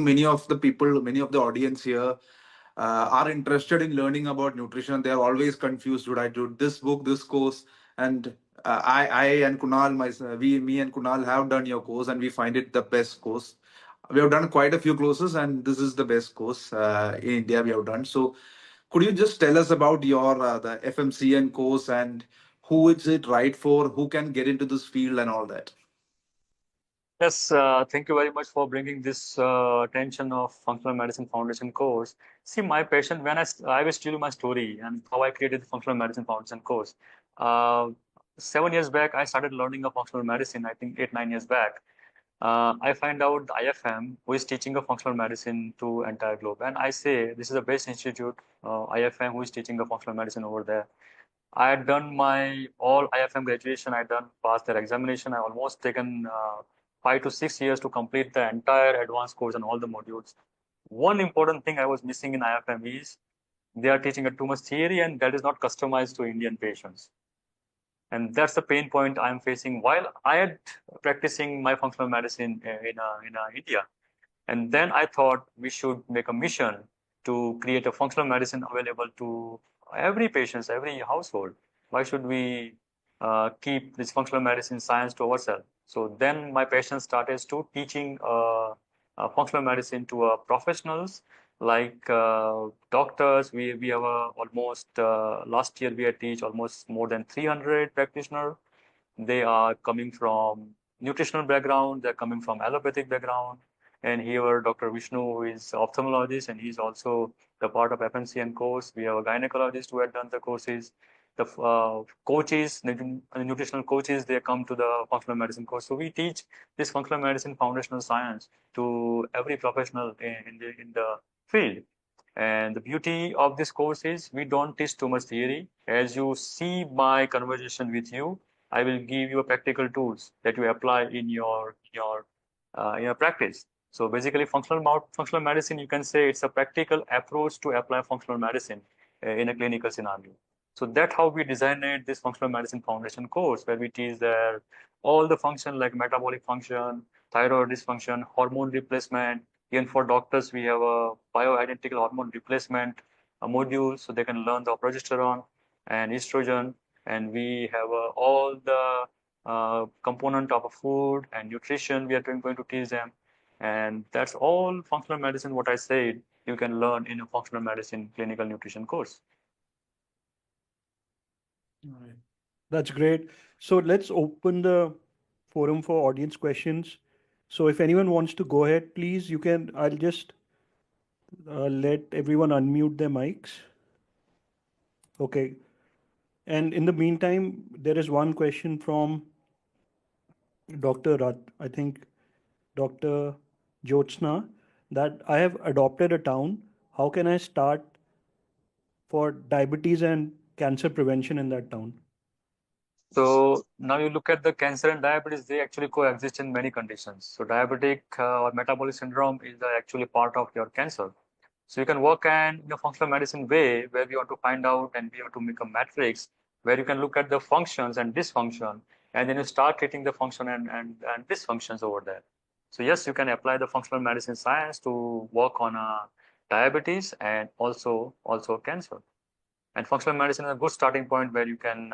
many of the people, many of the audience here are interested in learning about nutrition. They are always confused. Should I do this book, this course? And I and Kunal, me and Kunal have done your course, and we find it the best course. We have done quite a few courses, and this is the best course in India we have done. So, could you just tell us about your the FMCN course and who is it right for? Who can get into this field and all that? Yes, thank you very much for bringing this attention of Functional Medicine Foundation course. See, my passion, I will tell you my story and how I created the Functional Medicine Foundation course. Uh, 7 years back, I started learning of functional medicine, I think 8, 9 years back. I find out the IFM, who is teaching a functional medicine to entire globe. And I say, this is the best institute, IFM, who is teaching the functional medicine over there. I had done my all IFM graduation. I done passed their examination. I almost taken 5 to 6 years to complete the entire advanced course and all the modules. One important thing I was missing in IFM is they are teaching a too much theory and that is not customized to Indian patients. And that's the pain point I'm facing while I had practicing my functional medicine in India. And then I thought we should make a mission to create a functional medicine available to every patient, every household. Why should we keep this functional medicine science to ourselves? So then my passion started to teaching functional medicine to professionals like doctors. We have almost last year we had teach almost more than 300 practitioners. They are coming from nutritional background. They're coming from allopathic background. And here, Dr. Vishnu, who is ophthalmologist, and he's also the part of FMCN course. We have a gynecologist who had done the courses. The coaches, nutritional coaches, they come to the functional medicine course. So we teach this functional medicine foundational science to every professional in the field. And the beauty of this course is we don't teach too much theory. As you see my conversation with you, I will give you practical tools that you apply in your practice. So basically, functional medicine, you can say it's a practical approach to apply functional medicine in a clinical scenario. So that's how we designed this functional medicine foundation course, where we teach there all the function like metabolic function, thyroid dysfunction, hormone replacement. Even for doctors, we have a bioidentical hormone replacement module, so they can learn the progesterone and estrogen. And we have all the component of a food and nutrition we are going to teach them. And that's all functional medicine, what I said, you can learn in a functional medicine clinical nutrition course. All right. That's great. So let's open the forum for audience questions. So if anyone wants to go ahead, please, you can. I'll just let everyone unmute their mics. Okay. And in the meantime, there is one question from Dr. I think Dr. Jyotsna, that I have adopted a town. How can I start for diabetes and cancer prevention in that town? So now you look at the cancer and diabetes, they actually coexist in many conditions. So diabetic or metabolic syndrome is actually part of your cancer. So you can work in a functional medicine way where we want to find out and we have to make a matrix where you can look at the functions and dysfunction, and then you start treating the function and dysfunctions over there. So yes, you can apply the functional medicine science to work on diabetes and also cancer. And functional medicine is a good starting point where you can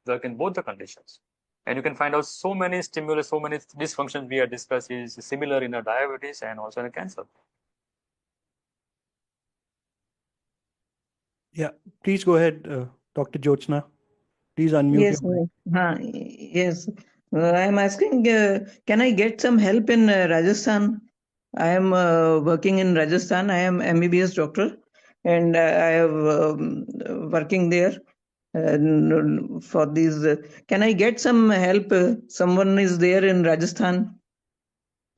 work in both the conditions. And you can find out so many stimulus, so many dysfunctions we have discussed is similar in a diabetes and also in a cancer. Yeah, please go ahead, Dr. Jyotsna. Please unmute Yes, your mic. yes. I am asking, can I get some help in Rajasthan? I am working in Rajasthan. I am MBBS doctor, and I am working there for these. Can I get some help? Someone is there in Rajasthan.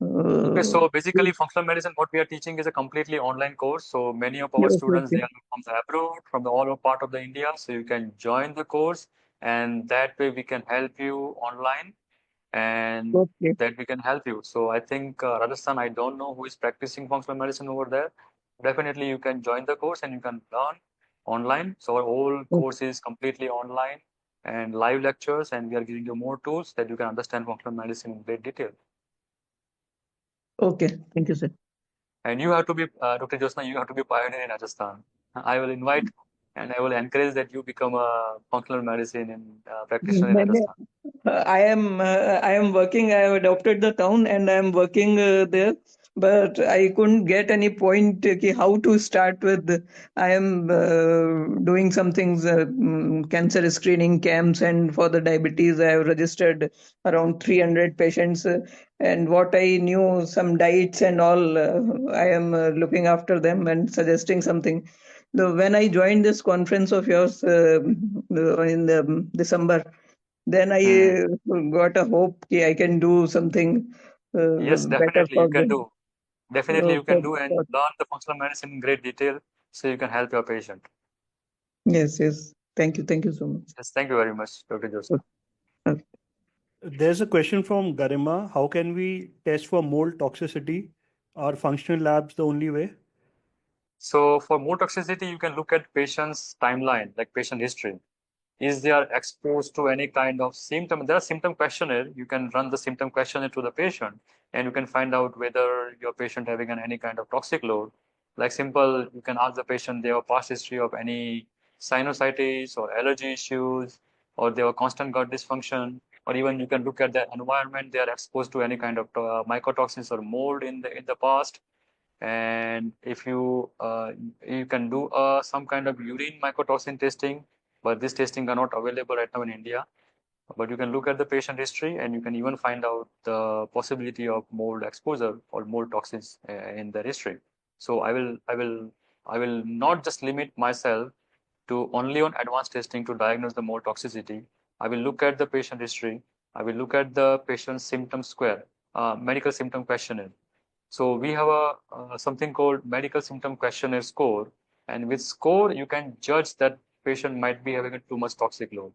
Okay, so basically, functional medicine, what we are teaching is a completely online course. So many of our Yes, students, okay. they are from the abroad, from the all over part of the India. So you can join the course, and that way we can help you online, and Okay. that we can help you. So I think Rajasthan, I don't know who is practicing functional medicine over there. Definitely, you can join the course and you can learn online. So our whole course is completely online and live lectures, and we are giving you more tools that you can understand functional medicine in great detail. Okay. Thank you, sir. And you have to be, Dr. Josna, you have to be pioneer in Rajasthan. I will invite and I will encourage that you become a functional medicine and practitioner in Rajasthan. I am working. I have adopted the town and I am working there, but I couldn't get any point ki how to start with. I am doing some things, cancer screening camps, and for the diabetes, I have registered around 300 patients. And what I knew, some diets and all, I am looking after them and suggesting something. When I joined this conference of yours in December, then I Hmm. got a hope that I can do something Yes, better definitely you for can them. do. Definitely you can For, do and for, learn the functional medicine in great detail so you can help your patient. yes, yes. Thank you so much. Yes, thank you very much, Dr. Josna. Okay. There's a question from Garima. How can we test for mold toxicity? Are functional labs the only way? So for more toxicity, you can look at patient's timeline, like patient history. Is they are exposed to any kind of symptom? There are symptom questionnaire. You can run the symptom questionnaire to the patient, and you can find out whether your patient having any kind of toxic load. Like simple, you can ask the patient they have a past history of any sinusitis or allergy issues, or they have a constant gut dysfunction, or even you can look at the environment they are exposed to any kind of mycotoxins or mold in the past. And if you can do some kind of urine mycotoxin testing, but this testing are not available right now in India. But you can look at the patient history and you can even find out the possibility of mold exposure or mold toxins in their history. So I will not just limit myself to only on advanced testing to diagnose the mold toxicity. I will look at the patient history. I will look at the patient symptom square, medical symptom questionnaire. So we have a something called medical symptom questionnaire score, and with score you can judge that patient might be having a too much toxic load.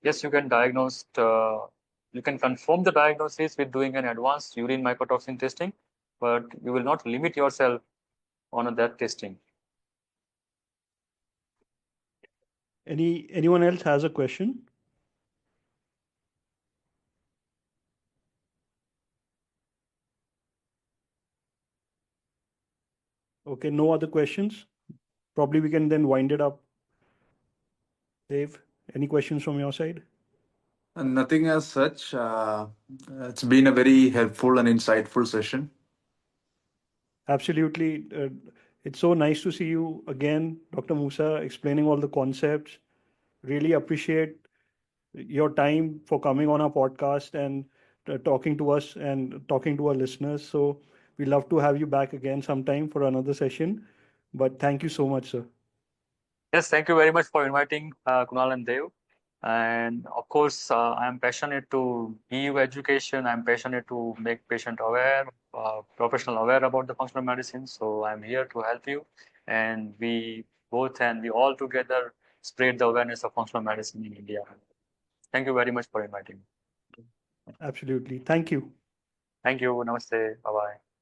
Yes, you can diagnose. You can confirm the diagnosis with doing an advanced urine mycotoxin testing, but you will not limit yourself on that testing. Anyone else has a question? Okay, no other questions. Probably we can then wind it up. Dave, any questions from your side? Nothing as such. It's been a very helpful and insightful session. Absolutely. It's so nice to see you again, Dr. Musa, explaining all the concepts. Really appreciate your time for coming on our podcast and talking to us and talking to our listeners. So we love to have you back again sometime for another session. But thank you so much, sir. Yes, thank you very much for inviting Kunal and Dev. And of course, I am passionate to give education. I'm passionate to make patient aware, professional aware about the functional medicine. So I'm here to help you, and we all together spread the awareness of functional medicine in India. Thank you very much for inviting me. Absolutely. Thank you. Thank you. Namaste. Bye bye.